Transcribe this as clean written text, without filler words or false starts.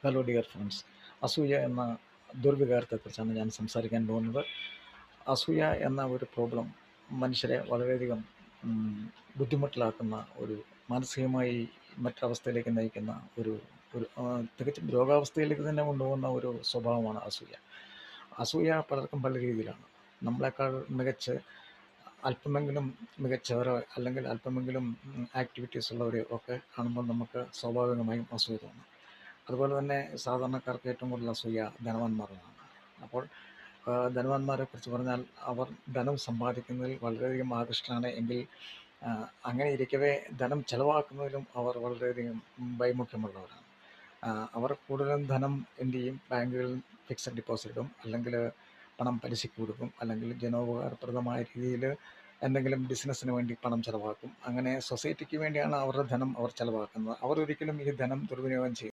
Hello dear friends. അസൂയ എന്ന ദുർവികാരത്തെക്കുറിച്ചാണ് ഞാൻ സംസാരിക്കാൻ പോകുന്നത്. അസൂയ എന്ന ഒരു പ്രോബ്ലം മനുഷ്യരെ വളരെയധികം ഉം, ബുദ്ധിമുട്ടിലാക്കുന്ന ഒരു മാനസികമായി മറ്റൊരവസ്ഥയിലേക്ക് നയിക്കുന്ന ഒരു ഒരു തികച്ചും രോഗാവസ്ഥയിലേക്ക് തന്നെ കൊണ്ടുപോകുന്ന ഒരു സ്വഭാവമാണ് അസൂയ. അസൂയ പലർക്കും പല രീതിയിലാണ്. നമ്മളെക്കാൾ മികച്ച് അല്പമെങ്കിലും മികച്ചവരോ അല്ലെങ്കിൽ അല്പമെങ്കിലും ആക്ടിവിറ്റീസ് ഉള്ളവരെയോ ഒക്കെ കാണുമ്പോൾ നമുക്ക് സ്വാഭാവികമായും അസൂയ തോന്നും. അതുപോലെ തന്നെ സാധാരണക്കാർക്ക് ഏറ്റവും കൂടുതൽ അസൂയ ധനവാന്മാരോടാണ്. അപ്പോൾ ധനവാന്മാരെക്കുറിച്ച് പറഞ്ഞാൽ അവർ ധനം സമ്പാദിക്കുന്നതിൽ വളരെയധികം ആകൃഷ്ടരാണ് എങ്കിൽ അങ്ങനെ ഇരിക്കവേ ധനം ചെലവാക്കുന്നതിലും അവർ വളരെയധികം വൈമുഖ്യമുള്ളവരാണ്. അവർ കൂടുതലും ധനം എന്ത് ചെയ്യും, ബാങ്കുകളിൽ ഫിക്സഡ് ഡെപ്പോസിറ്റ് ഇടും, അല്ലെങ്കിൽ പണം പലിശയ്ക്ക് കൊടുക്കും, അല്ലെങ്കിൽ ജനോപകാരപ്രദമായ രീതിയിൽ എന്തെങ്കിലും ബിസിനസ്സിന് വേണ്ടി പണം ചെലവാക്കും. അങ്ങനെ സൊസൈറ്റിക്ക് വേണ്ടിയാണ് അവരുടെ ധനം അവർ ചെലവാക്കുന്നത്. അവർ ഒരിക്കലും ഈ ധനം ദുർവിനിയോഗം ചെയ്യും